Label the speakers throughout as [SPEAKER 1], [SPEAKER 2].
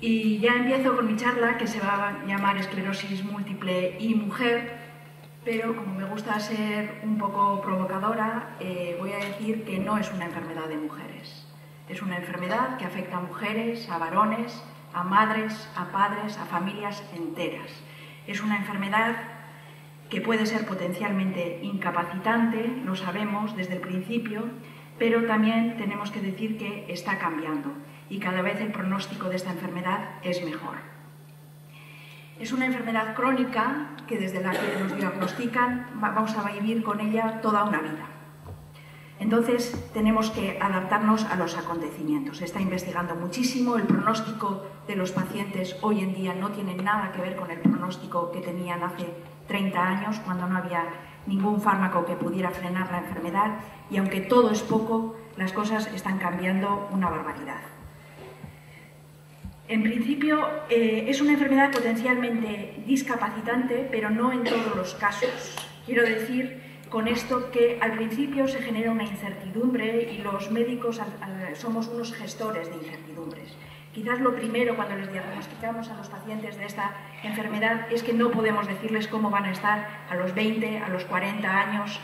[SPEAKER 1] Y ya empiezo con mi charla, que se va a llamar Esclerosis múltiple y mujer, pero como me gusta ser un poco provocadora, voy a decir que no es una enfermedad de mujeres. Es una enfermedad que afecta a mujeres, a varones, a madres, a padres, a familias enteras. Es una enfermedad que puede ser potencialmente incapacitante, lo sabemos desde el principio, pero también tenemos que decir que está cambiando y cada vez el pronóstico de esta enfermedad es mejor. Es una enfermedad crónica que desde la que nos diagnostican vamos a vivir con ella toda una vida. Entonces tenemos que adaptarnos a los acontecimientos. Se está investigando muchísimo, el pronóstico de los pacientes hoy en día no tiene nada que ver con el pronóstico que tenían hace 30 años, cuando no había ningún fármaco que pudiera frenar la enfermedad, y aunque todo es poco, las cosas están cambiando una barbaridad. En principio, es una enfermedad potencialmente discapacitante, pero no en todos los casos. Quiero decir con esto que al principio se genera una incertidumbre y los médicos somos unos gestores de incertidumbres. Quizás lo primero cuando les diagnosticamos a los pacientes de esta enfermedad es que no podemos decirles cómo van a estar a los 20, a los 40 años.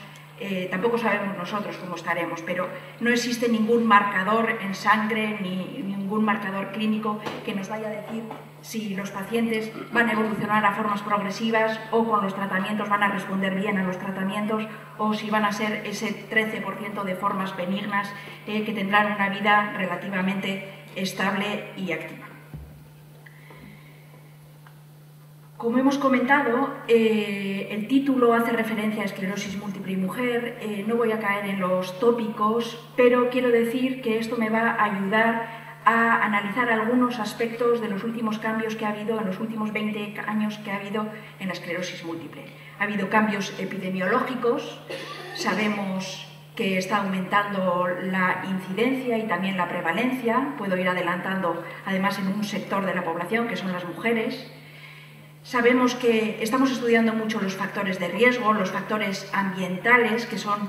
[SPEAKER 1] Tampoco sabemos nosotros cómo estaremos, pero no existe ningún marcador en sangre ni ningún marcador clínico que nos vaya a decir si los pacientes van a evolucionar a formas progresivas o con los tratamientos van a responder bien a los tratamientos o si van a ser ese 13% de formas benignas que tendrán una vida relativamente estable y activa. Como hemos comentado, el título hace referencia a esclerosis múltiple y mujer. No voy a caer en los tópicos, pero quiero decir que esto me va a ayudar a analizar algunos aspectos de los últimos cambios que ha habido en los últimos 20 años que ha habido en la esclerosis múltiple. Ha habido cambios epidemiológicos, sabemos que está aumentando la incidencia y también la prevalencia. Puedo ir adelantando, además, en un sector de la población que son las mujeres. Sabemos que estamos estudiando mucho los factores de riesgo, los factores ambientales, que son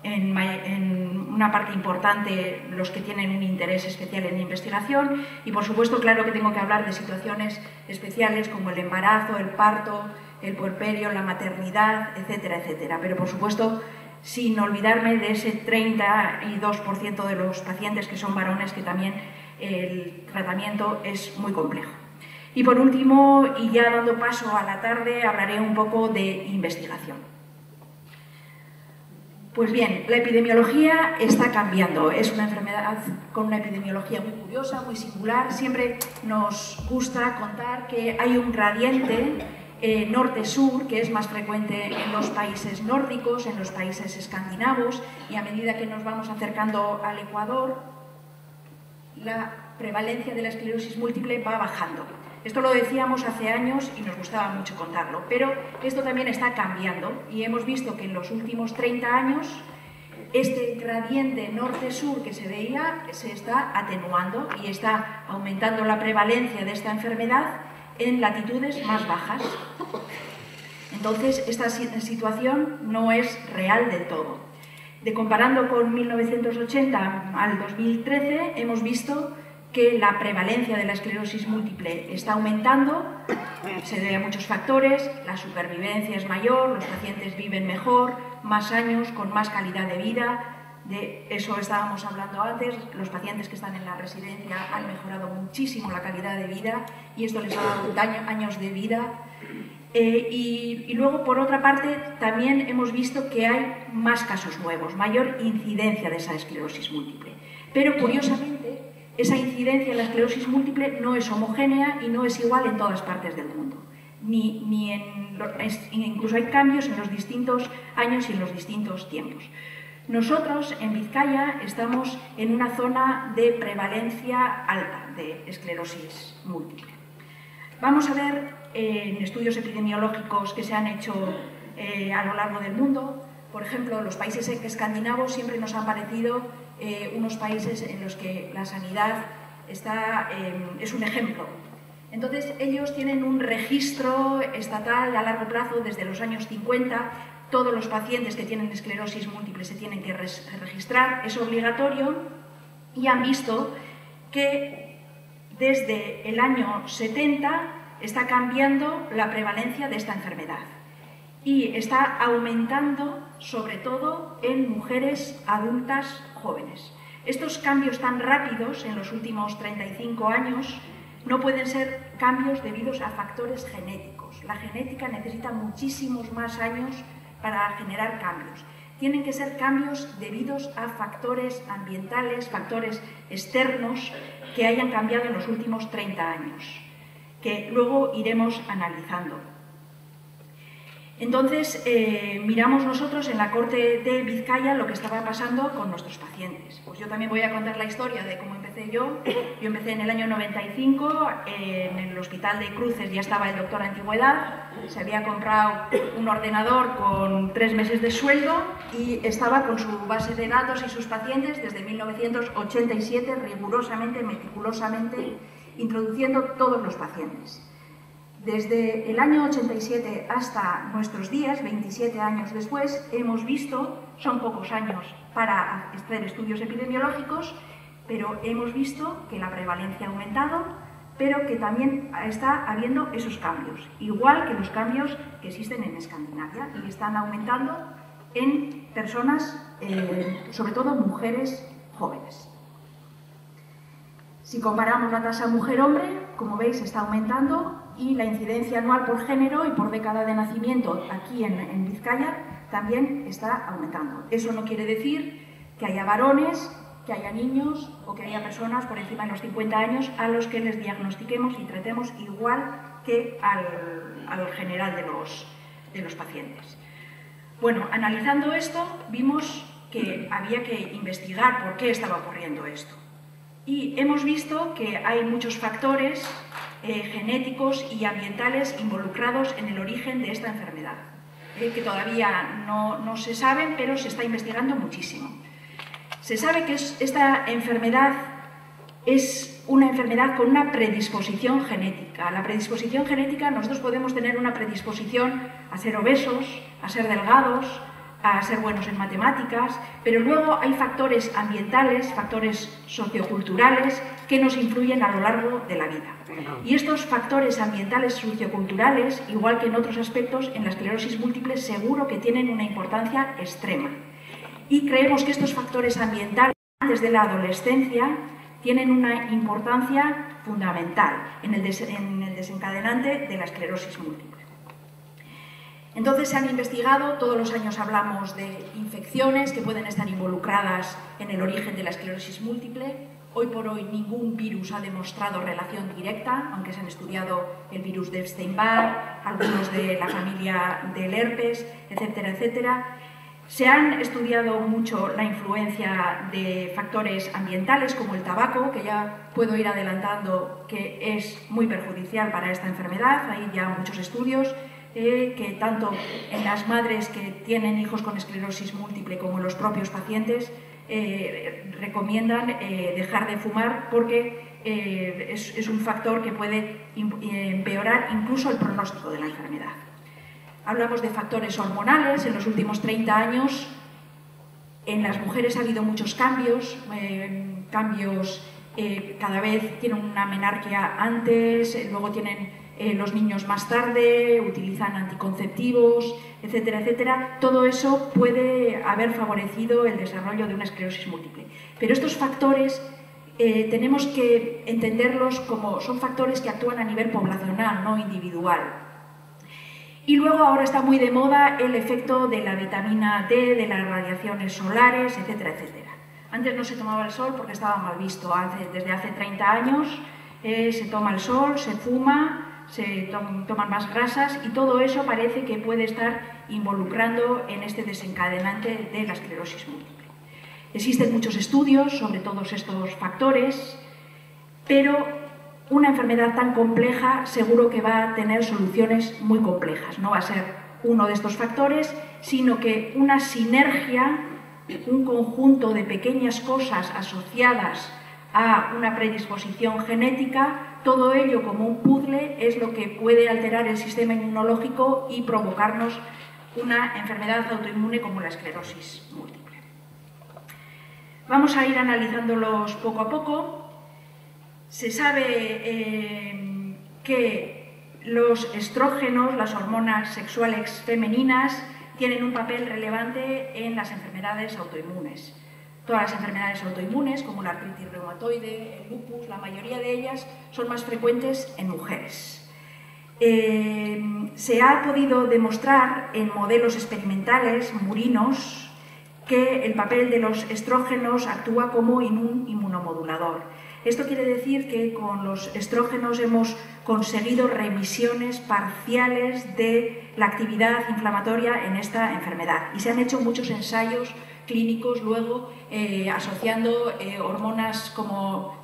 [SPEAKER 1] en una parte importante los que tienen un interés especial en la investigación, y por supuesto, claro que tengo que hablar de situaciones especiales como el embarazo, el parto, el puerperio, la maternidad, etcétera, etcétera. Pero por supuesto, sin olvidarme de ese 32% de los pacientes que son varones, que también el tratamiento es muy complejo. Y por último, y ya dando paso a la tarde, hablaré un poco de investigación. Pues bien, la epidemiología está cambiando. Es una enfermedad con una epidemiología muy curiosa, muy singular. Siempre nos gusta contar que hay un gradiente norte-sur, que es más frecuente en los países nórdicos, en los países escandinavos, y a medida que nos vamos acercando al Ecuador, la prevalencia de la esclerosis múltiple va bajando. Esto lo decíamos hace años y nos gustaba mucho contarlo, pero esto también está cambiando y hemos visto que en los últimos 30 años este gradiente norte-sur que se veía se está atenuando y está aumentando la prevalencia de esta enfermedad en latitudes más bajas. Entonces, esta situación no es real del todo. Comparando con 1980 al 2013, hemos visto que la prevalencia de la esclerosis múltiple está aumentando, se debe a muchos factores, la supervivencia es mayor, los pacientes viven mejor, más años, con más calidad de vida, de eso estábamos hablando antes, los pacientes que están en la residencia han mejorado muchísimo la calidad de vida y esto les ha dado años de vida. Y luego, por otra parte, también hemos visto que hay más casos nuevos, mayor incidencia de esa esclerosis múltiple. Pero, curiosamente, esa incidencia en la esclerosis múltiple no es homogénea y no es igual en todas partes del mundo. Incluso hay cambios en los distintos años y en los distintos tiempos. Nosotros, en Vizcaya, estamos en una zona de prevalencia alta de esclerosis múltiple. Vamos a ver en estudios epidemiológicos que se han hecho a lo largo del mundo. Por ejemplo, los países escandinavos siempre nos han parecido unos países en los que la sanidad es un ejemplo. Entonces, ellos tienen un registro estatal a largo plazo desde los años 50. Todos los pacientes que tienen esclerosis múltiple se tienen que registrar, es obligatorio, y han visto que desde el año 70 está cambiando la prevalencia de esta enfermedad y está aumentando sobre todo en mujeres adultas jóvenes. Estos cambios tan rápidos en los últimos 35 años no pueden ser cambios debidos a factores genéticos. La genética necesita muchísimos más años para generar cambios. Tienen que ser cambios debidos a factores ambientales, factores externos que hayan cambiado en los últimos 30 años, que luego iremos analizando. Entonces, miramos nosotros en la Corte de Vizcaya lo que estaba pasando con nuestros pacientes. Pues yo también voy a contar la historia de cómo empecé yo. Yo empecé en el año 95, en el Hospital de Cruces ya estaba el doctor Antigüedad, se había comprado un ordenador con 3 meses de sueldo y estaba con su base de datos y sus pacientes desde 1987, rigurosamente, meticulosamente, introduciendo todos los pacientes. Desde el año 87 hasta nuestros días, 27 años después, hemos visto, son pocos años para hacer estudios epidemiológicos, pero hemos visto que la prevalencia ha aumentado, pero que también está habiendo esos cambios, igual que los cambios que existen en Escandinavia y están aumentando en personas, sobre todo mujeres jóvenes. Si comparamos la tasa mujer-hombre, como veis, está aumentando y la incidencia anual por género y por década de nacimiento aquí en Vizcaya también está aumentando. Eso no quiere decir que haya varones, que haya niños o que haya personas por encima de los 50 años a los que les diagnostiquemos y tratemos igual que al general de los pacientes. Bueno, analizando esto, vimos que había que investigar por qué estaba ocurriendo esto. Y hemos visto que hay muchos factores genéticos y ambientales involucrados en el origen de esta enfermedad, que todavía no se saben, pero se está investigando muchísimo. Se sabe que esta enfermedad es una enfermedad con una predisposición genética. La predisposición genética, nosotros podemos tener una predisposición a ser obesos, a ser delgados, a ser buenos en matemáticas, pero luego hay factores ambientales, factores socioculturales que nos influyen a lo largo de la vida. Y estos factores ambientales socioculturales, igual que en otros aspectos, en la esclerosis múltiple seguro que tienen una importancia extrema. Y creemos que estos factores ambientales antes de la adolescencia tienen una importancia fundamental en el desencadenante de la esclerosis múltiple. Entonces se han investigado, todos los años hablamos de infecciones que pueden estar involucradas en el origen de la esclerosis múltiple. Hoy por hoy ningún virus ha demostrado relación directa, aunque se han estudiado el virus de Epstein-Barr, algunos de la familia del herpes, etcétera, etcétera. Se han estudiado mucho la influencia de factores ambientales como el tabaco, que ya puedo ir adelantando que es muy perjudicial para esta enfermedad. Hay ya muchos estudios que tanto en las madres que tienen hijos con esclerosis múltiple como en los propios pacientes recomiendan dejar de fumar porque es un factor que puede empeorar incluso el pronóstico de la enfermedad. Hablamos de factores hormonales. En los últimos 30 años en las mujeres ha habido muchos cambios, cada vez tienen una menarquia antes, luego tienen los niños más tarde, utilizan anticonceptivos, etcétera, etcétera. Todo eso puede haber favorecido el desarrollo de una esclerosis múltiple. Pero estos factores tenemos que entenderlos como son factores que actúan a nivel poblacional, no individual. Y luego ahora está muy de moda el efecto de la vitamina D, de las radiaciones solares, etcétera, etcétera. Antes no se tomaba el sol porque estaba mal visto. Desde hace 30 años se toma el sol, se fuma, se toman más grasas y todo eso parece que puede estar involucrando en este desencadenante de la esclerosis múltiple. Existen muchos estudios sobre todos estos factores, pero una enfermedad tan compleja seguro que va a tener soluciones muy complejas. No va a ser uno de estos factores, sino que una sinergia, un conjunto de pequeñas cosas asociadas a una predisposición genética, todo ello como un puzzle es lo que puede alterar el sistema inmunológico y provocarnos una enfermedad autoinmune como la esclerosis múltiple. Vamos a ir analizándolos poco a poco. Se sabe que los estrógenos, las hormonas sexuales femeninas, tienen un papel relevante en las enfermedades autoinmunes. Todas las enfermedades autoinmunes, como la artritis reumatoide, el lupus, la mayoría de ellas son más frecuentes en mujeres. Se ha podido demostrar en modelos experimentales murinos que el papel de los estrógenos actúa como un inmunomodulador. Esto quiere decir que con los estrógenos hemos conseguido remisiones parciales de la actividad inflamatoria en esta enfermedad. Y se han hecho muchos ensayos clínicos luego asociando hormonas como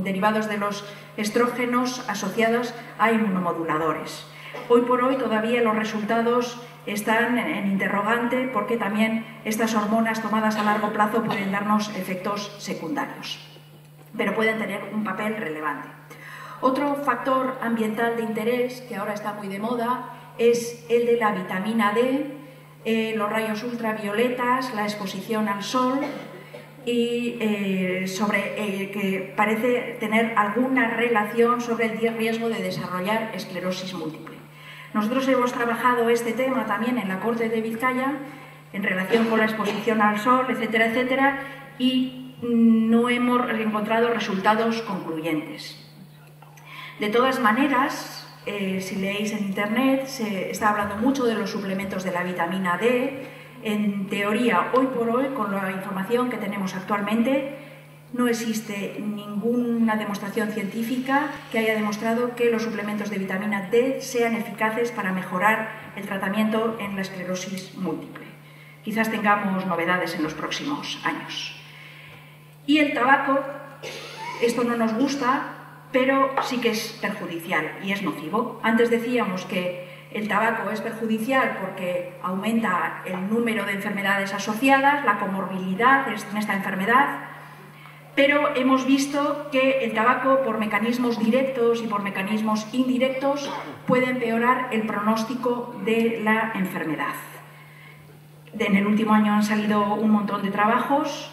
[SPEAKER 1] derivados de los estrógenos asociados a inmunomoduladores. Hoy por hoy todavía los resultados están en interrogante porque también estas hormonas tomadas a largo plazo pueden darnos efectos secundarios, pero pueden tener un papel relevante. Otro factor ambiental de interés que ahora está muy de moda es el de la vitamina D, los rayos ultravioletas, la exposición al sol y que parece tener alguna relación sobre el riesgo de desarrollar esclerosis múltiple. Nosotros hemos trabajado este tema también en la Corte de Vizcaya en relación con la exposición al sol, etcétera, etcétera, y no hemos encontrado resultados concluyentes. De todas maneras, si leéis en internet, se está hablando mucho de los suplementos de la vitamina D. En teoría, hoy por hoy, con la información que tenemos actualmente, no existe ninguna demostración científica que haya demostrado que los suplementos de vitamina D sean eficaces para mejorar el tratamiento en la esclerosis múltiple. Quizás tengamos novedades en los próximos años. Y el tabaco, esto no nos gusta, pero sí que es perjudicial y es nocivo. Antes decíamos que el tabaco es perjudicial porque aumenta el número de enfermedades asociadas, la comorbilidad en esta enfermedad, pero hemos visto que el tabaco, por mecanismos directos y por mecanismos indirectos, puede empeorar el pronóstico de la enfermedad. En el último año han salido un montón de trabajos.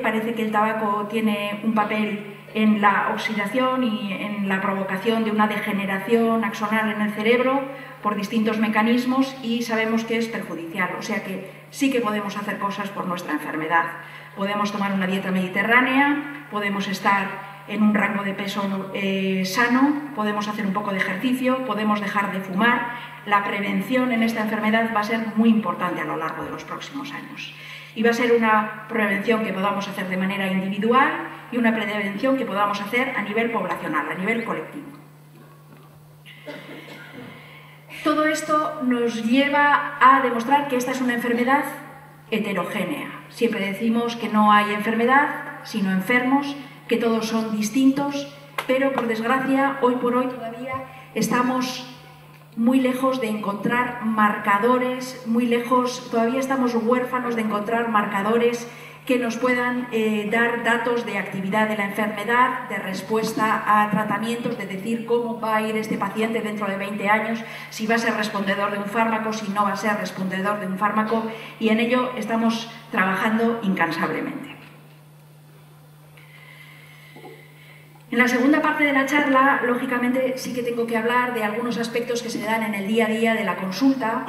[SPEAKER 1] Parece que el tabaco tiene un papel en la oxidación y en la provocación de una degeneración axonal en el cerebro por distintos mecanismos y sabemos que es perjudicial, o sea que sí que podemos hacer cosas por nuestra enfermedad. Podemos tomar una dieta mediterránea, podemos estar en un rango de peso sano, podemos hacer un poco de ejercicio, podemos dejar de fumar. La prevención en esta enfermedad va a ser muy importante a lo largo de los próximos años. Y va a ser una prevención que podamos hacer de manera individual y una prevención que podamos hacer a nivel poblacional, a nivel colectivo. Todo esto nos lleva a demostrar que esta es una enfermedad heterogénea. Siempre decimos que no hay enfermedad, sino enfermos, que todos son distintos, pero por desgracia, hoy por hoy todavía estamos muy lejos de encontrar marcadores, todavía estamos huérfanos de encontrar marcadores que nos puedan dar datos de actividad de la enfermedad, de respuesta a tratamientos, de decir cómo va a ir este paciente dentro de 20 años, si va a ser respondedor de un fármaco, si no va a ser respondedor de un fármaco, y en ello estamos trabajando incansablemente. En la segunda parte de la charla, lógicamente, sí que tengo que hablar de algunos aspectos que se dan en el día a día de la consulta.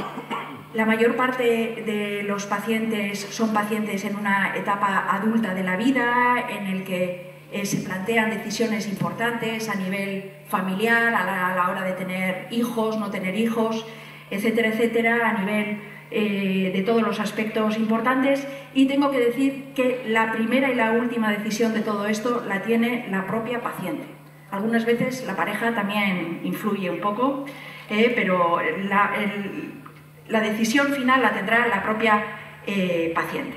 [SPEAKER 1] La mayor parte de los pacientes son pacientes en una etapa adulta de la vida, en el que se plantean decisiones importantes a nivel familiar, a la hora de tener hijos, no tener hijos, etcétera, etcétera, a nivel de todos los aspectos importantes, y tengo que decir que la primera y la última decisión de todo esto la tiene la propia paciente. Algunas veces la pareja también influye un poco, pero la decisión final la tendrá la propia paciente.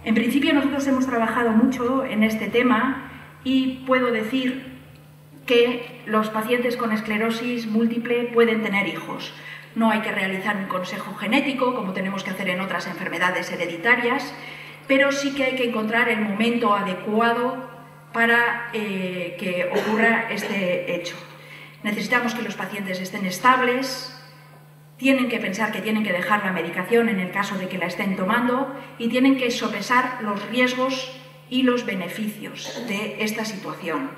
[SPEAKER 1] En principio nosotros hemos trabajado mucho en este tema y puedo decir que los pacientes con esclerosis múltiple pueden tener hijos. No hay que realizar un consejo genético, como tenemos que hacer en otras enfermedades hereditarias, pero sí que hay que encontrar el momento adecuado para que ocurra este hecho. Necesitamos que los pacientes estén estables, tienen que pensar que tienen que dejar la medicación en el caso de que la estén tomando y tienen que sopesar los riesgos y los beneficios de esta situación.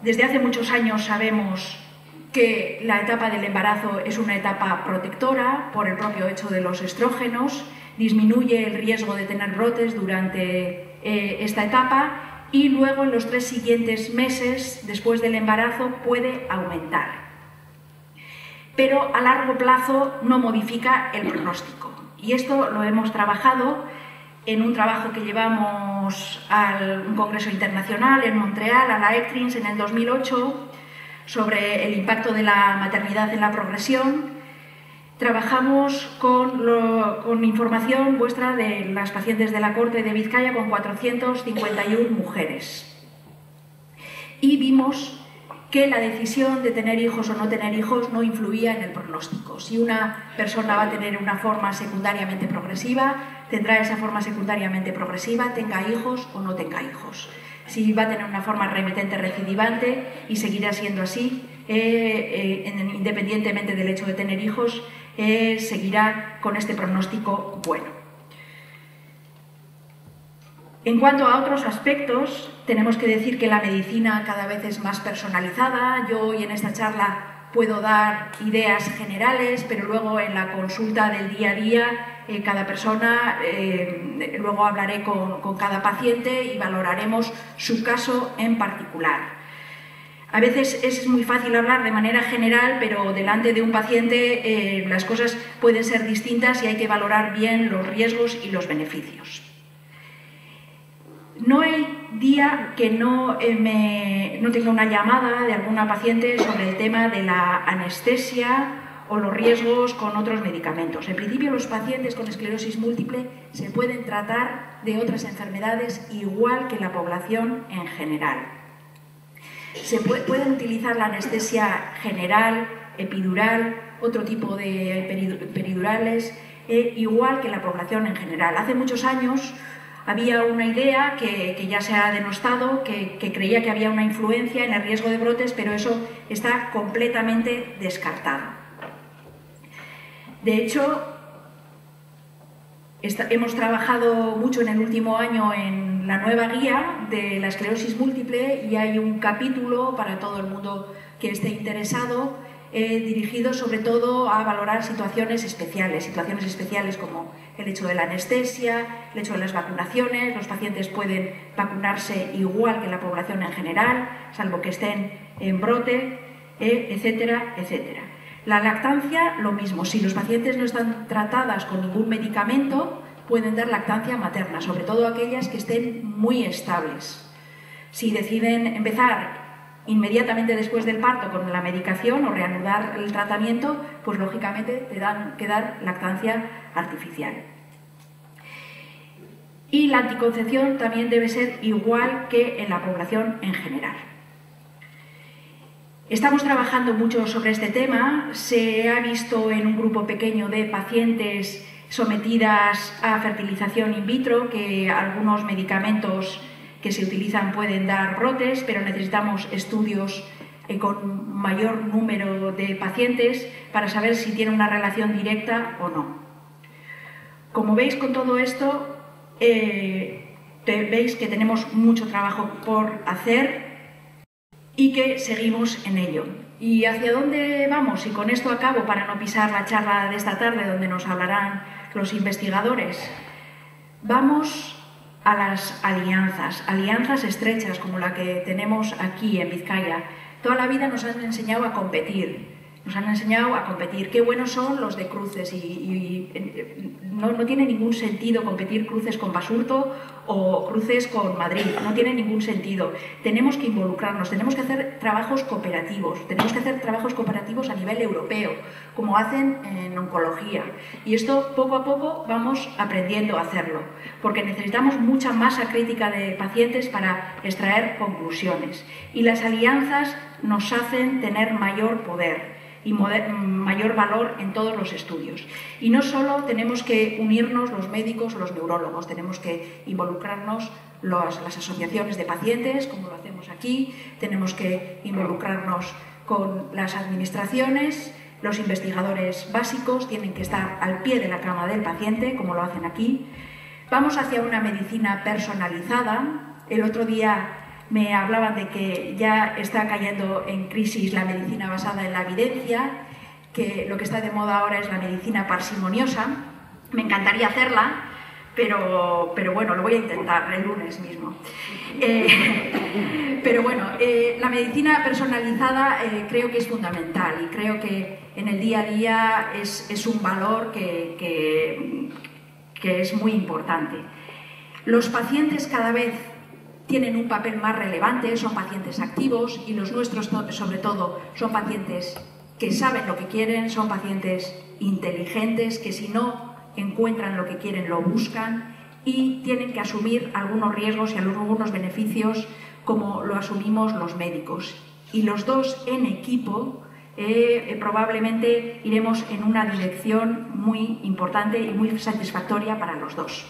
[SPEAKER 1] Desde hace muchos años sabemos que la etapa del embarazo es una etapa protectora por el propio hecho de los estrógenos, disminuye el riesgo de tener brotes durante esta etapa y luego en los 3 siguientes meses después del embarazo puede aumentar. Pero a largo plazo no modifica el pronóstico. Y esto lo hemos trabajado en un trabajo que llevamos a un congreso internacional en Montreal, a la ECTRIMS, en el 2008, sobre el impacto de la maternidad en la progresión. Trabajamos con información vuestra de las pacientes de la Corte de Vizcaya con 451 mujeres. Y vimos que la decisión de tener hijos o no tener hijos no influía en el pronóstico. Si una persona va a tener una forma secundariamente progresiva, tendrá esa forma secundariamente progresiva, tenga hijos o no tenga hijos. Si va a tener una forma remitente recidivante y seguirá siendo así, independientemente del hecho de tener hijos, seguirá con este pronóstico bueno. En cuanto a otros aspectos, tenemos que decir que la medicina cada vez es más personalizada. Yo hoy en esta charla puedo dar ideas generales, pero luego en la consulta del día a día, cada persona, luego hablaré con cada paciente y valoraremos su caso en particular. A veces es muy fácil hablar de manera general, pero delante de un paciente las cosas pueden ser distintas y hay que valorar bien los riesgos y los beneficios. No hay día que no tenga una llamada de alguna paciente sobre el tema de la anestesia o los riesgos con otros medicamentos. En principio, los pacientes con esclerosis múltiple se pueden tratar de otras enfermedades igual que la población en general. Se pueden utilizar la anestesia general, epidural, otro tipo de peridurales, igual que la población en general. Hace muchos años había una idea que ya se ha denostado, que creía que había una influencia en el riesgo de brotes, pero eso está completamente descartado. De hecho, hemos trabajado mucho en el último año en la nueva guía de la esclerosis múltiple y hay un capítulo para todo el mundo que esté interesado dirigido sobre todo a valorar situaciones especiales como el hecho de la anestesia, el hecho de las vacunaciones. Los pacientes pueden vacunarse igual que la población en general, salvo que estén en brote, etcétera, etcétera. La lactancia, lo mismo. Si los pacientes no están tratadas con ningún medicamento, pueden dar lactancia materna, sobre todo aquellas que estén muy estables. Si deciden empezar inmediatamente después del parto con la medicación o reanudar el tratamiento, pues lógicamente tendrán que dar lactancia artificial. Y la anticoncepción también debe ser igual que en la población en general. Estamos trabajando mucho sobre este tema. Se ha visto en un grupo pequeño de pacientes sometidas a fertilización in vitro que algunos medicamentos que se utilizan pueden dar brotes, pero necesitamos estudios con mayor número de pacientes para saber si tiene una relación directa o no. Como veis con todo esto, veis que tenemos mucho trabajo por hacer y que seguimos en ello. ¿Y hacia dónde vamos? Y con esto acabo para no pisar la charla de esta tarde donde nos hablarán los investigadores. Vamos a las alianzas estrechas como la que tenemos aquí en Vizcaya. Toda la vida nos han enseñado a competir. Qué buenos son los de cruces no tiene ningún sentido competir cruces con Basurto o cruces con Madrid, no tiene ningún sentido. Tenemos que involucrarnos, tenemos que hacer trabajos cooperativos, a nivel europeo, como hacen en oncología. Y esto poco a poco vamos aprendiendo a hacerlo, porque necesitamos mucha masa crítica de pacientes para extraer conclusiones. Y las alianzas nos hacen tener mayor poder y mayor valor en todos los estudios. Y no solo tenemos que unirnos los médicos o los neurólogos, tenemos que involucrarnos las asociaciones de pacientes, como lo hacemos aquí, tenemos que involucrarnos con las administraciones, los investigadores básicos tienen que estar al pie de la cama del paciente, como lo hacen aquí. Vamos hacia una medicina personalizada. El otro día me hablaban de que ya está cayendo en crisis la medicina basada en la evidencia, que lo que está de moda ahora es la medicina parsimoniosa. Me encantaría hacerla, pero bueno, lo voy a intentar el lunes mismo. Pero bueno, la medicina personalizada creo que es fundamental y creo que en el día a día es un valor que es muy importante. Los pacientes cada vez tienen un papel más relevante, son pacientes activos y los nuestros sobre todo son pacientes que saben lo que quieren, son pacientes inteligentes que si no encuentran lo que quieren lo buscan y tienen que asumir algunos riesgos y algunos beneficios como lo asumimos los médicos. Y los dos en equipo probablemente iremos en una dirección muy importante y muy satisfactoria para los dos.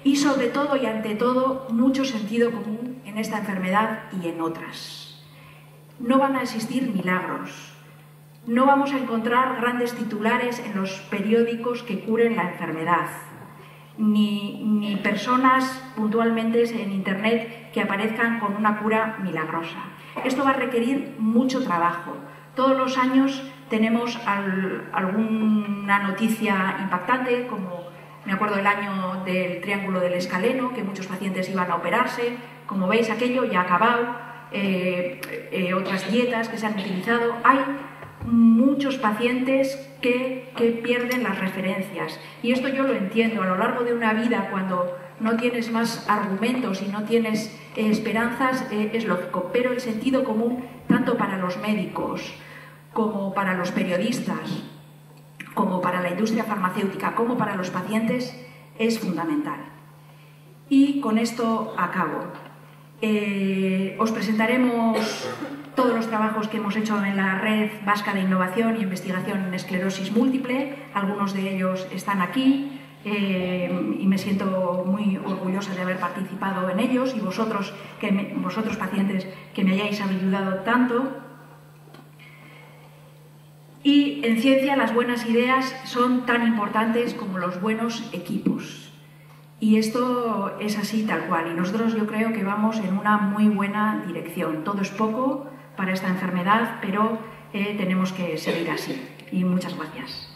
[SPEAKER 1] Y sobre todo y ante todo, mucho sentido común en esta enfermedad y en otras. No van a existir milagros. No vamos a encontrar grandes titulares en los periódicos que curen la enfermedad, ni personas puntualmente en Internet que aparezcan con una cura milagrosa. Esto va a requerir mucho trabajo. Todos los años tenemos alguna noticia impactante, como me acuerdo el año del Triángulo del Escaleno, que muchos pacientes iban a operarse. Como veis, aquello ya ha acabado. Otras dietas que se han utilizado. Hay muchos pacientes que pierden las referencias. Y esto yo lo entiendo. A lo largo de una vida, cuando no tienes más argumentos y no tienes esperanzas, es lógico. Pero el sentido común, tanto para los médicos como para los periodistas, como para la industria farmacéutica, como para los pacientes, es fundamental. Y con esto acabo. Os presentaremos todos los trabajos que hemos hecho en la Red Vasca de Innovación y Investigación en Esclerosis Múltiple. Algunos de ellos están aquí y me siento muy orgullosa de haber participado en ellos y vosotros pacientes que me hayáis ayudado tanto. Y en ciencia las buenas ideas son tan importantes como los buenos equipos. Y esto es así tal cual. Y nosotros yo creo que vamos en una muy buena dirección. Todo es poco para esta enfermedad, pero tenemos que seguir así. Y muchas gracias.